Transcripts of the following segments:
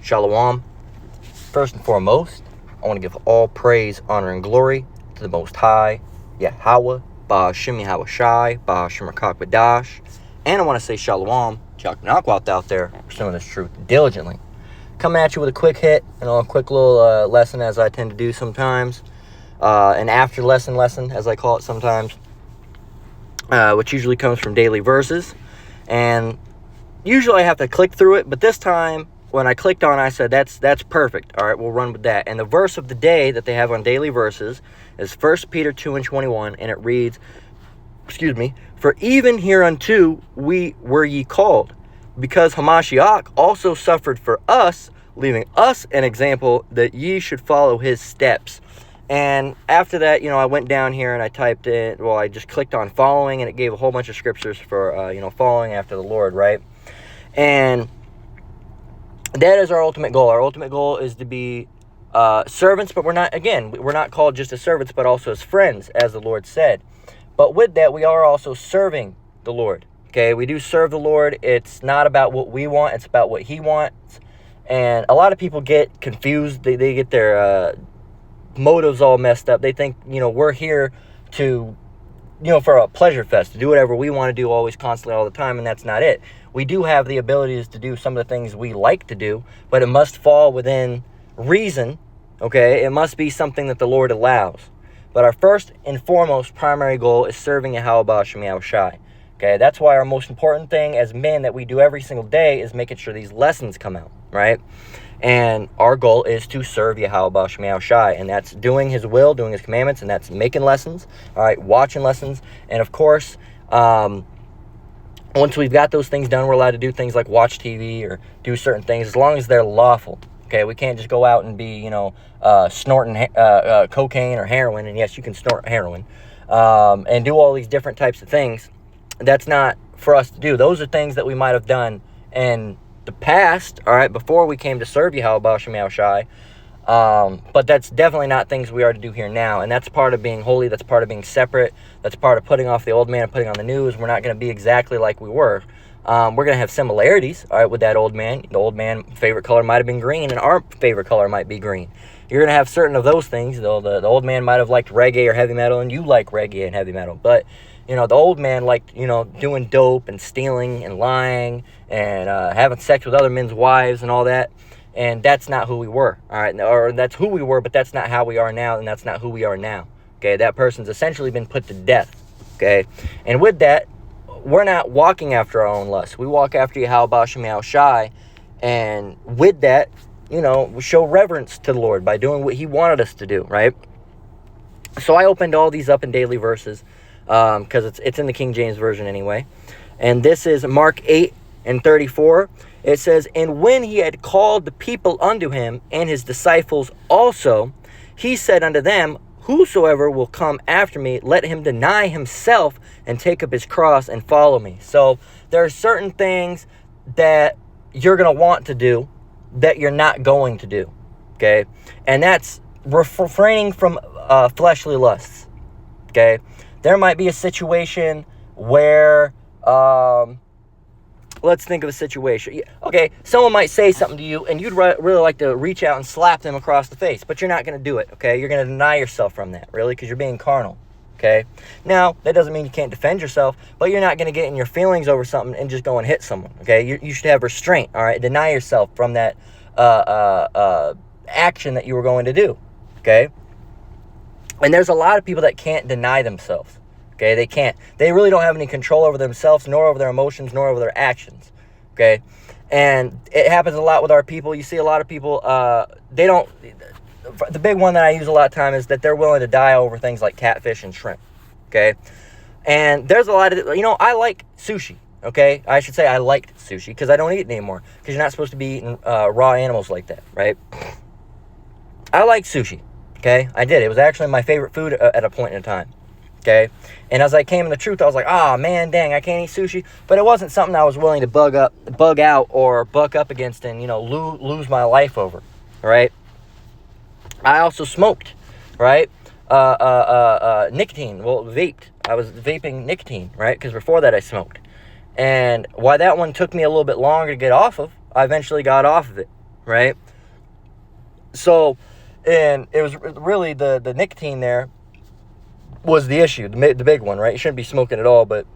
Shalom. First and foremost, I want to give all praise, honor, and glory to the Most High, Yahweh, Ba'Shem Yahweh Shai, Ba'Shem Rakak B'dash. And I want to say Shalom to Yaknakwat out there, pursuing this truth diligently. Coming at you with a quick hit, a quick little lesson, as I tend to do sometimes. An after lesson, as I call it sometimes, which usually comes from daily verses. And usually I have to click through it, but this time, when I clicked on it, I said, that's perfect. All right, we'll run with that. And the verse of the day that they have on daily verses is 1 Peter 2:21, and it reads, for even hereunto we were ye called, because Hamashiach also suffered for us, leaving us an example that ye should follow his steps. And after that, I went down here and I typed in, I just clicked on following, and it gave a whole bunch of scriptures for, following after the Lord, right? And that is our ultimate goal. Our ultimate goal is to be servants, but we're not called just as servants, but also as friends, as the Lord said. But with that, we are also serving the Lord. Okay, we do serve the Lord. It's not about what we want, it's about what he wants. And a lot of people get confused. They get their motives all messed up. They think, we're here to, for a pleasure fest, to do whatever we want to do, always, constantly, all the time, and that's not it. We do have the abilities to do some of the things we like to do, but it must fall within reason, okay? It must be something that the Lord allows. But our first and foremost primary goal is serving Yahweh Ba'Shem Yahweh Shai. Okay, that's why our most important thing as men that we do every single day is making sure these lessons come out, right? And our goal is to serve Yahweh Ba'Shem Yahweh Shai, and that's doing his will, doing his commandments, and that's making lessons, all right, watching lessons, and of course, once we've got those things done, we're allowed to do things like watch TV or do certain things as long as they're lawful. Okay, we can't just go out and be, snorting cocaine or heroin. And yes, you can snort heroin and do all these different types of things. That's not for us to do. Those are things that we might have done in the past, all right, before we came to serve Yahweh Ba'Shem Yahweh Shai. But that's definitely not things we are to do here now. And that's part of being holy. That's part of being separate. That's part of putting off the old man and putting on the new. We're not going to be exactly like we were. We're going to have similarities, all right, with that old man. The old man favorite color might have been green, and our favorite color might be green. You're going to have certain of those things. Though the old man might have liked reggae or heavy metal, and you like reggae and heavy metal. But, the old man liked, doing dope and stealing and lying and having sex with other men's wives and all that. And that's not who we were, all right? Or that's who we were, but that's not how we are now, and that's not who we are now, okay? That person's essentially been put to death, okay? And with that, we're not walking after our own lust. We walk after Yahweh Ba'Shem Yahweh Shai, and with that, we show reverence to the Lord by doing what he wanted us to do, right? So I opened all these up in daily verses because it's in the King James Version anyway. And this is Mark 8:34. It says, and when he had called the people unto him, and his disciples also, he said unto them, whosoever will come after me, let him deny himself and take up his cross and follow me. So there are certain things that you're going to want to do that you're not going to do, okay? And that's refraining from fleshly lusts, okay? There might be a situation where... let's think of a situation. Okay, someone might say something to you, and you'd really like to reach out and slap them across the face, but you're not going to do it, okay? You're going to deny yourself from that, really, because you're being carnal, okay? Now, that doesn't mean you can't defend yourself, but you're not going to get in your feelings over something and just go and hit someone, okay? You should have restraint, all right? Deny yourself from that action that you were going to do, okay? And there's a lot of people that can't deny themselves. Okay, they can't. They really don't have any control over themselves, nor over their emotions, nor over their actions. Okay, and it happens a lot with our people. You see a lot of people, they don't, the big one that I use a lot of time is that they're willing to die over things like catfish and shrimp. Okay, and there's a lot of, I like sushi. Okay, I should say I liked sushi because I don't eat it anymore because you're not supposed to be eating raw animals like that, right? I like sushi. Okay, I did. It was actually my favorite food at a point in time. Okay, and as I came to the truth, I was like, man, dang, I can't eat sushi. But it wasn't something I was willing to bug out or buck up against and, lose my life over, right? I also smoked, right? Nicotine, vaped. I was vaping nicotine, right? Because before that I smoked. And why that one took me a little bit longer to get off of, I eventually got off of it, right? So, and it was really the nicotine there was the issue, the big one, right? You shouldn't be smoking at all, but,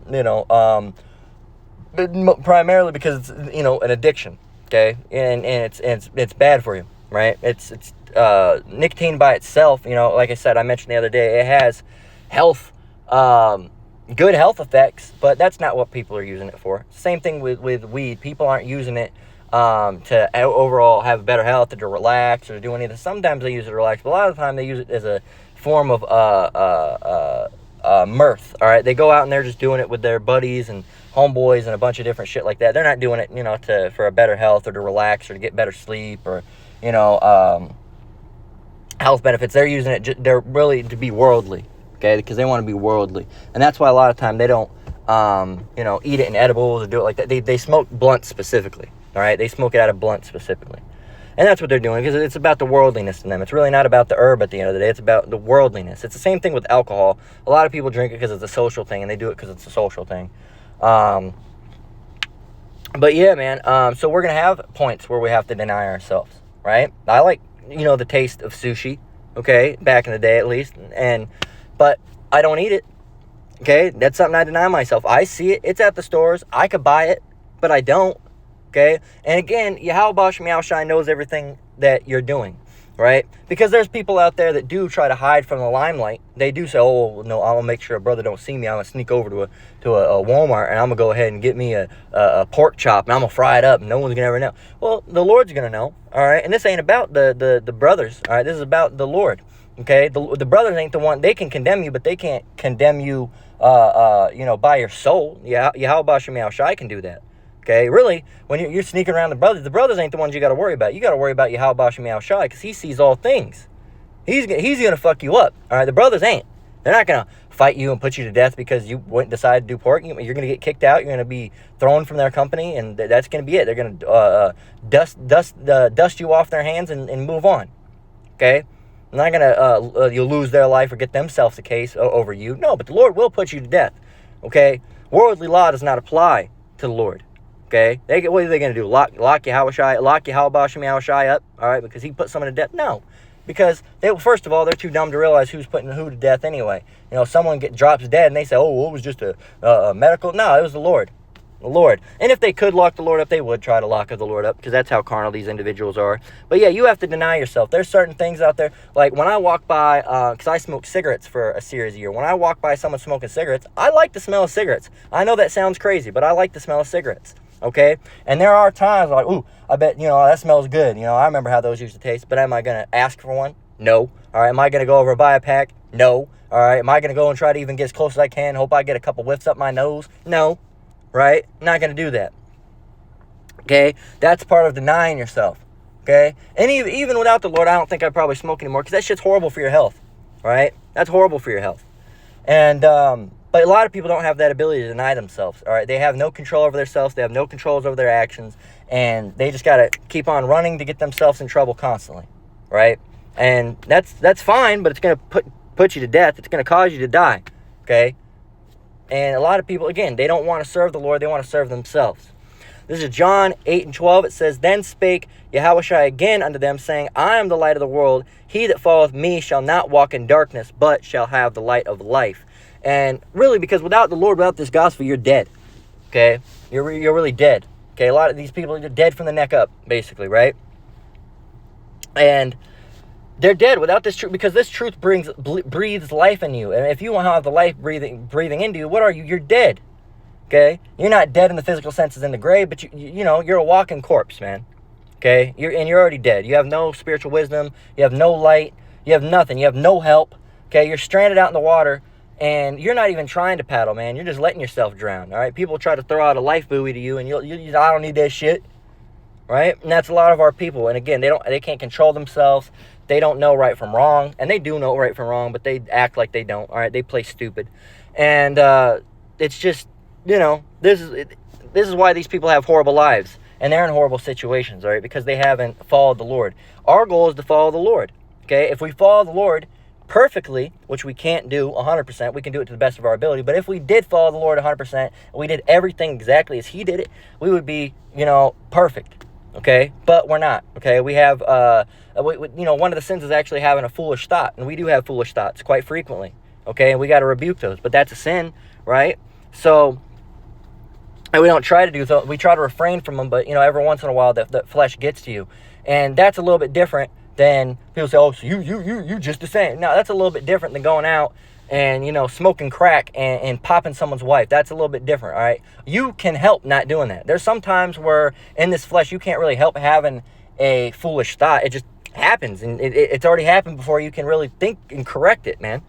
primarily because it's, an addiction, okay? And it's bad for you, right? It's nicotine by itself, like I said, I mentioned the other day, it has health, good health effects, but that's not what people are using it for. Same thing with weed. People aren't using it to overall have better health or to relax or to do anything. Sometimes they use it to relax, but a lot of the time they use it as a form of mirth. All right, they go out and they're just doing it with their buddies and homeboys and a bunch of different shit like that. They're not doing it, for a better health or to relax or to get better sleep or health benefits. They're using it. They're really to be worldly. Okay, because they want to be worldly, and that's why a lot of time they don't, eat it in edibles or do it like that. They smoke blunts specifically. All right, they smoke it out of blunts specifically, and that's what they're doing because it's about the worldliness in them. It's really not about the herb at the end of the day. It's about the worldliness. It's the same thing with alcohol. A lot of people drink it because it's a social thing, and they do it because it's a social thing. But yeah, man. So we're gonna have points where we have to deny ourselves, right? I like, the taste of sushi. Okay, back in the day at least, but I don't eat it, okay? That's something I deny myself. I see it. It's at the stores. I could buy it, but I don't, okay? And again, Yahweh Shai Shai knows everything that you're doing, right? Because there's people out there that do try to hide from the limelight. They do say, oh, no, I'm going to make sure a brother don't see me. I'm going to sneak over to a Walmart, and I'm going to go ahead and get me a pork chop, and I'm going to fry it up, and no one's going to ever know. Well, the Lord's going to know, all right? And this ain't about the brothers, all right? This is about the Lord. Okay, the brothers ain't the one. They can condemn you, but they can't condemn you, by your soul. Yahweh Shai can do that. Okay, really, when you're sneaking around the brothers ain't the ones you got to worry about. You got to worry about Yahweh Shai because he sees all things. He's gonna fuck you up. All right, the brothers ain't. They're not gonna fight you and put you to death because you decided to do pork. You're gonna get kicked out. You're gonna be thrown from their company, and that's gonna be it. They're gonna dust you off their hands and move on. Okay. I'm not going to, you'll lose their life or get themselves a case over you. No, but the Lord will put you to death, okay? Worldly law does not apply to the Lord, okay? What are they going to do? Lock Yahweh Shai up, all right, because he put someone to death? No, because first of all, they're too dumb to realize who's putting who to death anyway. Someone drops dead and they say, oh, well, it was just a medical. No, it was the Lord. The Lord. And if they could lock the Lord up, they would try to lock the Lord up because that's how carnal these individuals are. But yeah, you have to deny yourself. There's certain things out there, like when I walk by, because I smoked cigarettes for a series of years. When I walk by someone smoking cigarettes, I like the smell of cigarettes. I know that sounds crazy, but I like the smell of cigarettes. Okay? And there are times like, ooh, I bet, that smells good. I remember how those used to taste, but am I going to ask for one? No. All right, am I going to go over and buy a pack? No. All right, am I going to go and try to even get as close as I can, hope I get a couple whiffs up my nose? No. Right? Not going to do that. Okay? That's part of denying yourself. Okay? And even without the Lord, I don't think I'd probably smoke anymore because that shit's horrible for your health. Right? That's horrible for your health. And, but a lot of people don't have that ability to deny themselves. All right? They have no control over themselves. They have no controls over their actions. And they just got to keep on running to get themselves in trouble constantly. Right? And that's fine, but it's going to put you to death. It's going to cause you to die. Okay? And a lot of people, again, they don't want to serve the Lord. They want to serve themselves. This is John 8:12. It says, Then spake Yahweh Shai again unto them, saying, I am the light of the world. He that followeth me shall not walk in darkness, but shall have the light of life. And really, because without the Lord, without this gospel, you're dead. Okay? You're really dead. Okay? A lot of these people are dead from the neck up, basically, right? And they're dead without this truth, because this truth breathes life in you. And if you want to have the life breathing into you, what are you? You're dead. Okay? You're not dead in the physical sense as in the grave, but you're a walking corpse, man. Okay? You're already dead. You have no spiritual wisdom. You have no light. You have nothing. You have no help. Okay? You're stranded out in the water, and you're not even trying to paddle, man. You're just letting yourself drown. All right? People try to throw out a life buoy to you, and I don't need that shit. Right? And that's a lot of our people. And again, they can't control themselves. They don't know right from wrong, and they do know right from wrong, but they act like they don't. All right, they play stupid, and it's just, this is why these people have horrible lives, and they're in horrible situations. All right, because they haven't followed the Lord. Our goal is to follow the Lord. Okay, if we follow the Lord perfectly, which we can't do 100%, we can do it to the best of our ability. But if we did follow the Lord 100%, and we did everything exactly as He did it, we would be, perfect. okay? But we're not, okay? We have, one of the sins is actually having a foolish thought, and we do have foolish thoughts quite frequently, okay? And we got to rebuke those, but that's a sin, right? So, and we don't try to do so. We try to refrain from them, but, every once in a while, the flesh gets to you. And that's a little bit different than people say, oh, so you just the same. No, that's a little bit different than going out and, smoking crack and popping someone's wife. That's a little bit different, all right? You can help not doing that. There's some times where in this flesh, you can't really help having a foolish thought. It just happens, and it's already happened before you can really think and correct it, man,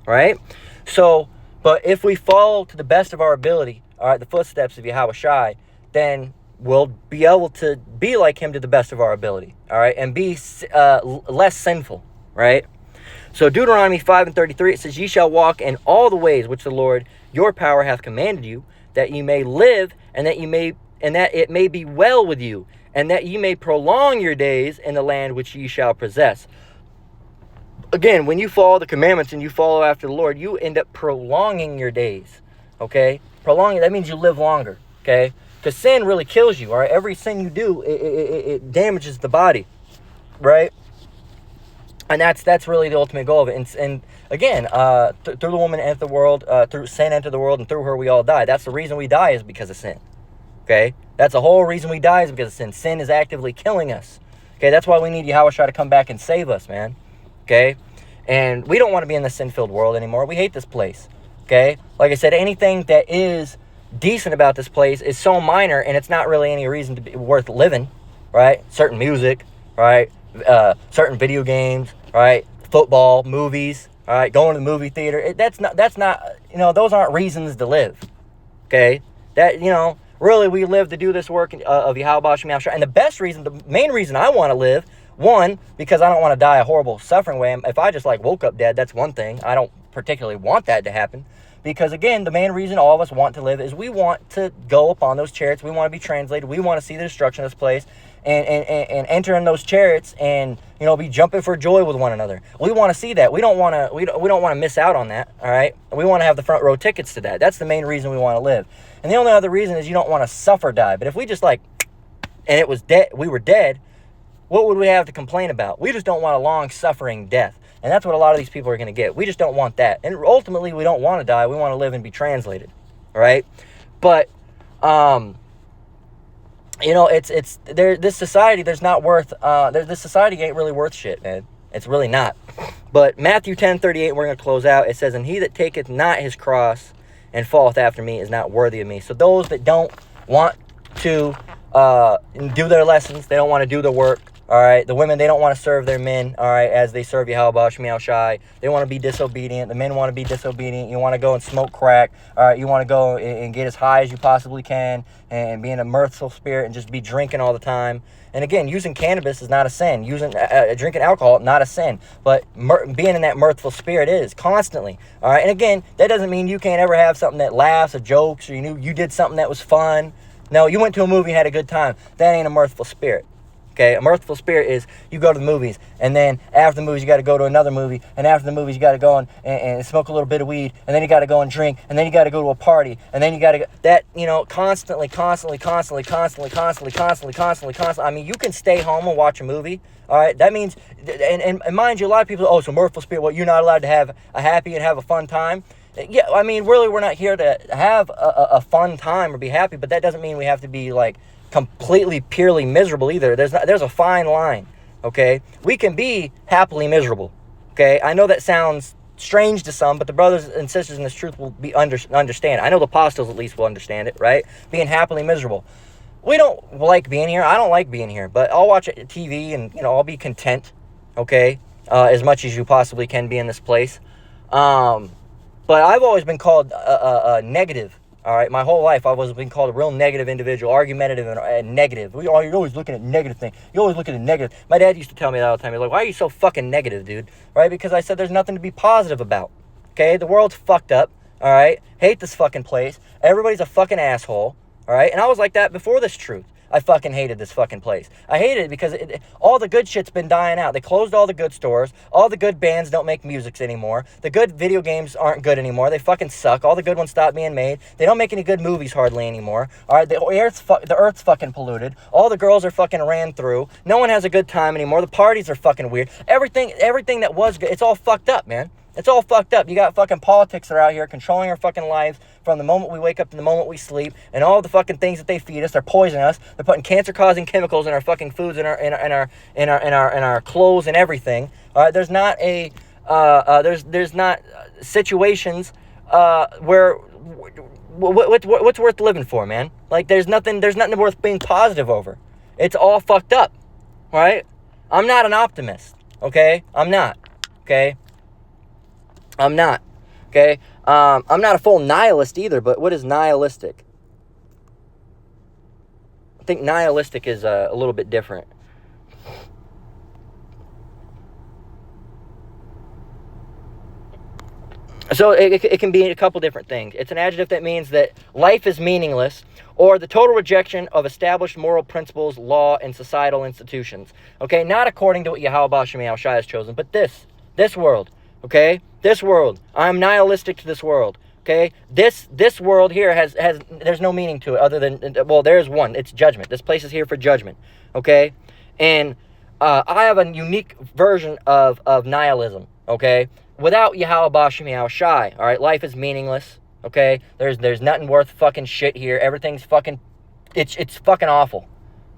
right? So, but if we follow to the best of our ability, all right, the footsteps of Yahweh Shai, then we'll be able to be like him to the best of our ability, all right, and be less sinful, right? So Deuteronomy 5:33, it says, ye shall walk in all the ways which the Lord your power hath commanded you, that ye may live, and that it may be well with you, and that ye may prolong your days in the land which ye shall possess. Again, when you follow the commandments and you follow after the Lord, you end up prolonging your days, okay? Prolonging, that means you live longer, okay? Because sin really kills you, all right? Every sin you do, it damages the body, right? And that's really the ultimate goal of it. And again, through the woman entered the world, through sin entered the world, and through her we all die. That's the reason we die, is because of sin, okay? That's the whole reason we die, is because of sin. Sin is actively killing us, okay? That's why we need Yahweh Shai to come back and save us, man, okay? And we don't want to be in this sin-filled world anymore. We hate this place, okay? Like I said, anything that is decent about this place is so minor, and it's not really any reason to be worth living, right? Certain music, right? Certain video games, right? Football, movies, all right? Going to the movie theater. That's not, those aren't reasons to live, okay? That, really we live to do this work of Yahweh Shem Yahshua. And the best reason, the main reason I want to live, one, because I don't want to die a horrible suffering way. If I just woke up dead, that's one thing. I don't particularly want that to happen. Because again, the main reason all of us want to live is we want to go upon those chariots. We want to be translated. We want to see the destruction of this place and enter in those chariots and, be jumping for joy with one another. We want to see that. We don't want to miss out on that. All right. We want to have the front row tickets to that. That's the main reason we want to live. And the only other reason is you don't want to suffer die. But if we just and it was dead, we were dead, what would we have to complain about? We just don't want a long-suffering death. And that's what a lot of these people are going to get. We just don't want that. And ultimately, we don't want to die. We want to live and be translated, right? But, it's there. This society, there's not worth. This society ain't really worth shit, man. It's really not. But Matthew 10:38, we're going to close out. It says, and he that taketh not his cross and falleth after me is not worthy of me. So those that don't want to do their lessons, they don't want to do their work. All right, the women, they don't want to serve their men, all right, as they serve Yahweh Shem Yahshai. They want to be disobedient. The men want to be disobedient. You want to go and smoke crack. All right, you want to go and get as high as you possibly can and be in a mirthful spirit and just be drinking all the time. And again, using cannabis is not a sin. Drinking alcohol, not a sin. But being in that mirthful spirit is constantly. All right, and again, that doesn't mean you can't ever have something that laughs or jokes or you did something that was fun. No, you went to a movie and had a good time. That ain't a mirthful spirit. Okay, a mirthful spirit is you go to the movies, and then after the movies, you got to go to another movie, and after the movies, you got to go and smoke a little bit of weed, and then you got to go and drink, and then you got to go to a party, and then you got to constantly. I mean, you can stay home and watch a movie. All right, that means, and mind you, a lot of people, so mirthful spirit, well, you're not allowed to have a happy and have a fun time. Yeah, I mean, really, we're not here to have a fun time or be happy, but that doesn't mean we have to be completely purely miserable either. There's a fine line, okay? We can be happily miserable, okay? I know that sounds strange to some, but the brothers and sisters in this truth will understand. I know the apostles at least will understand it, right? Being happily miserable. We don't like being here. I don't like being here, but I'll watch TV and, I'll be content, okay? As much as you possibly can be in this place. But I've always been called negative. All right, my whole life I've always been called a real negative individual, argumentative and negative. You're always looking at negative things. You're always looking at negative. My dad used to tell me that all the time. He's like, why are you so fucking negative, dude? Right? Because I said there's nothing to be positive about. Okay? The world's fucked up. All right? Hate this fucking place. Everybody's a fucking asshole. All right? And I was like that before this truth. I fucking hated this fucking place. I hated it because all the good shit's been dying out. They closed all the good stores. All the good bands don't make music anymore. The good video games aren't good anymore. They fucking suck. All the good ones stopped being made. They don't make any good movies hardly anymore. All right, the earth's fucking polluted. All the girls are fucking ran through. No one has a good time anymore. The parties are fucking weird. Everything that was good, it's all fucked up, man. It's all fucked up. You got fucking politics that are out here controlling our fucking lives from the moment we wake up to the moment we sleep, and all the fucking things that they feed us. They're poisoning us. They're putting cancer-causing chemicals in our fucking foods, in our clothes, and everything. All right, there's not there's not situations where what's worth living for, man. Like there's nothing worth being positive over. It's all fucked up, right? I'm not an optimist, okay? I'm not, okay? I'm not, okay? I'm not a full nihilist either, but what is nihilistic? I think nihilistic is a little bit different. So it can be a couple different things. It's an adjective that means that life is meaningless, or the total rejection of established moral principles, law, and societal institutions. Okay, not according to what Yahweh Ba'Shem Yahushua has chosen, but this world. Okay, this world. I'm nihilistic to this world. Okay, this world here has there's no meaning to it other than, well, there's one. It's judgment. This place is here for judgment. Okay, and I have a unique version of nihilism. Okay, without Yahweh Ba'Shem Yahushua, all right, life is meaningless. Okay, there's nothing worth fucking shit here. Everything's fucking, it's fucking awful.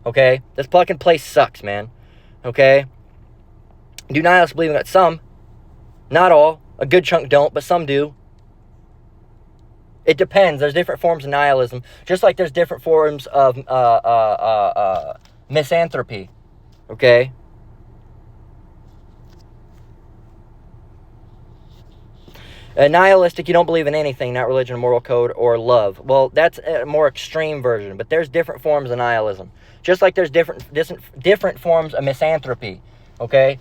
Okay, this fucking place sucks, man. Okay, do nihilists believe that some, not all, a good chunk don't, but some do. It depends. There's different forms of nihilism, just like there's different forms of misanthropy. Okay. Nihilistic, you don't believe in anything, not religion, moral code, or love. Well, that's a more extreme version, but there's different forms of nihilism. Just like there's different forms of misanthropy. Okay.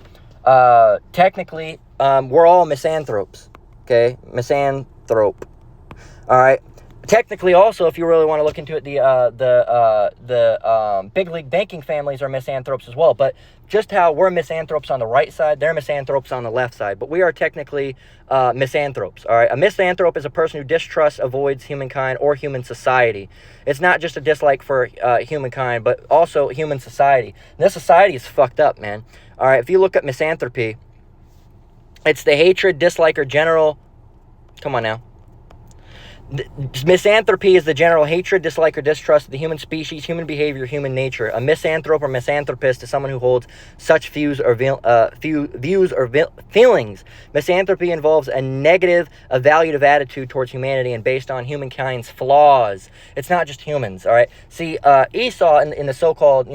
Technically, we're all misanthropes. Okay, misanthrope. All right. Technically, also, if you really want to look into it, the big league banking families are misanthropes as well. But just how we're misanthropes on the right side, they're misanthropes on the left side. But we are technically misanthropes. All right. A misanthrope is a person who distrusts, avoids humankind or human society. It's not just a dislike for humankind, but also human society. And this society is fucked up, man. All right. If you look at misanthropy, it's the hatred, dislike, or general. Come on now. Misanthropy is the general hatred, dislike, or distrust of the human species, human behavior, human nature. A misanthrope or misanthropist is someone who holds such views or feelings. Misanthropy involves a negative, evaluative attitude towards humanity and based on humankind's flaws. It's not just humans, all right? See, Esau in the so-called,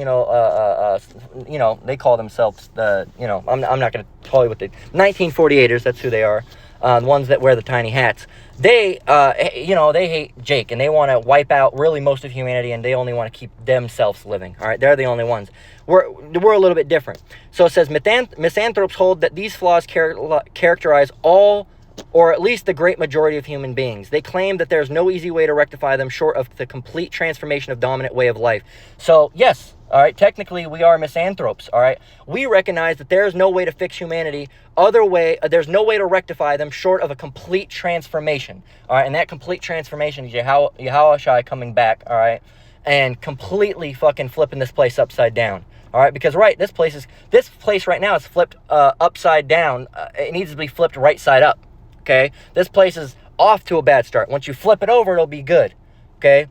they call themselves I'm not going to tell you what 1948ers, that's who they are. The ones that wear the tiny hats, they hate Jake, and they want to wipe out really most of humanity, and they only want to keep themselves living. All right, they're the only ones. We're a little bit different. So it says misanthropes hold that these flaws characterize all, or at least the great majority of human beings. They claim that there's no easy way to rectify them short of the complete transformation of dominant way of life. So yes. All right, technically we are misanthropes, all right? We recognize that there is no way to fix humanity, there's no way to rectify them short of a complete transformation, all right? And that complete transformation is Yahushua coming back, all right? And completely fucking flipping this place upside down, all right? Because, this place right now is flipped upside down. It needs to be flipped right side up, okay? This place is off to a bad start. Once you flip it over, it'll be good, okay?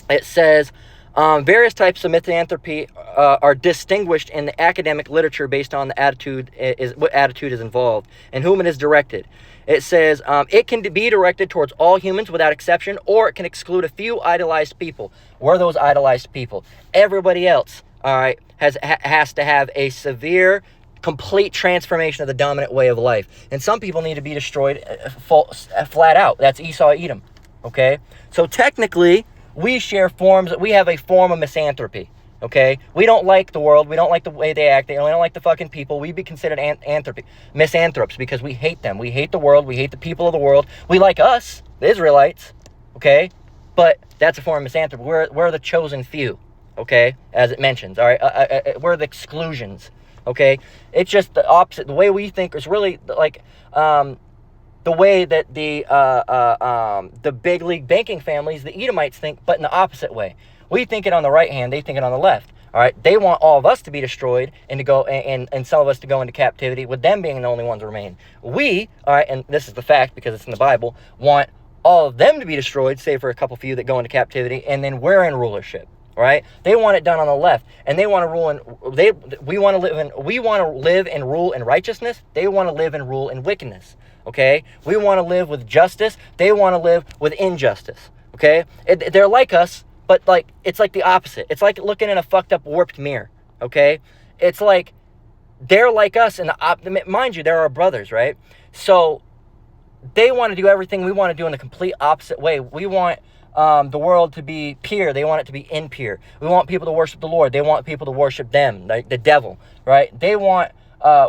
It says... various types of misanthropy are distinguished in the academic literature based on the what attitude is involved and whom it is directed. It says it can be directed towards all humans without exception, or it can exclude a few idolized people. We're those idolized people. Everybody else, all right, has to have a severe, complete transformation of the dominant way of life. And some people need to be destroyed flat out. That's Esau, Edom. Okay, so technically, we have a form of misanthropy, okay? We don't like the world. We don't like the way they act. We don't like the fucking people. We'd be considered misanthropes because we hate them. We hate the world. We hate the people of the world. We like us, the Israelites, okay? But that's a form of misanthropy. We're the chosen few, okay, as it mentions, all right? We're the exclusions, okay? It's just the opposite. The way we think is really like the way that the big league banking families, the Edomites, think, but in the opposite way. We think it on the right hand, they think it on the left. All right, they want all of us to be destroyed and to go and some of us to go into captivity, with them being the only ones remain. We, all right, and this is the fact because it's in the Bible, want all of them to be destroyed, save for a couple few that go into captivity, and then we're in rulership. Right? They want it done on the left, and they want to rule in. We want to live and rule in righteousness. They want to live and rule in wickedness. Okay? We want to live with justice. They want to live with injustice. Okay? They're like us. But, like, it's like the opposite. It's like looking in a fucked up, warped mirror, okay? It's like they're like us, and mind you, they're our brothers, right? So they want to do everything we want to do in the complete opposite way. We want the world to be pure. They want it to be impure. We want people to worship the Lord. They want people to worship them, like the devil, right? They want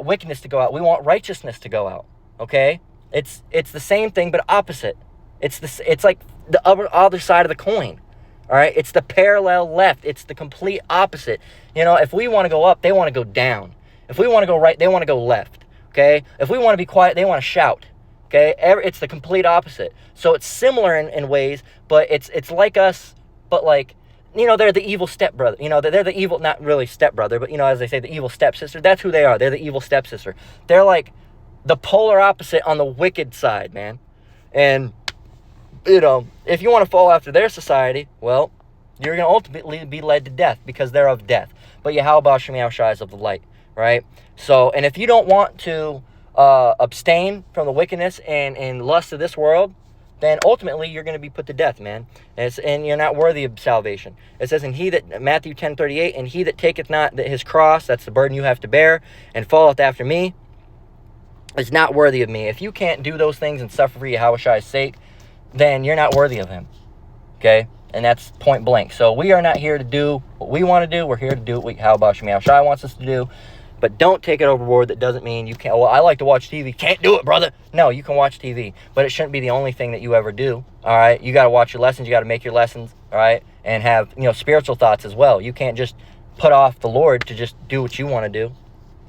wickedness to go out. We want righteousness to go out, okay? It's the same thing, but opposite. It's like the other side of the coin. All right, it's the parallel left. It's the complete opposite. You know, if we want to go up, they want to go down. If we want to go right, they want to go left. Okay? If we want to be quiet, they want to shout. Okay? It's the complete opposite. So it's similar in ways, but it's like us, but like, you know, they're the evil stepbrother. You know, they're the evil, not really stepbrother, but, you know, as they say, the evil stepsister. That's who they are. They're the evil stepsister. They're like the polar opposite on the wicked side, man. And you know, if you want to fall after their society, well, you're going to ultimately be led to death because they're of death. But Yahweh Shem Yahushua is of the light, right? So, and if you don't want to abstain from the wickedness and lust of this world, then ultimately you're going to be put to death, man. And you're not worthy of salvation. It says in Matthew 10:38, and he that taketh not his cross, that's the burden you have to bear, and followeth after me, is not worthy of me. If you can't do those things and suffer for Yahweh's sake, then you're not worthy of him, okay? And that's point blank. So we are not here to do what we want to do. We're here to do what Yahweh Shem Yahushua wants us to do. But don't take it overboard. That doesn't mean you can't. Well, I like to watch TV. Can't do it, brother. No, you can watch TV. But it shouldn't be the only thing that you ever do, all right? You got to watch your lessons. You got to make your lessons, all right? And have, you know, spiritual thoughts as well. You can't just put off the Lord to just do what you want to do,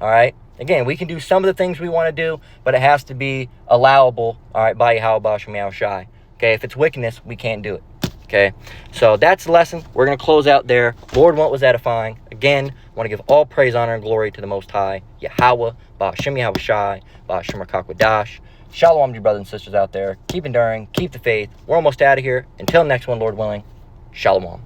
all right? Again, we can do some of the things we want to do, but it has to be allowable, all right, by Yahweh Shem Yahushua. Okay, if it's wickedness, we can't do it. Okay, so that's the lesson. We're going to close out there. Lord, what was edifying. Again, I want to give all praise, honor, and glory to the Most High, Yahweh, Ba'ashem Yahushai, Ba'ashem Rakakwadash. Shalom to your brothers and sisters out there. Keep enduring, keep the faith. We're almost out of here. Until next one, Lord willing, Shalom.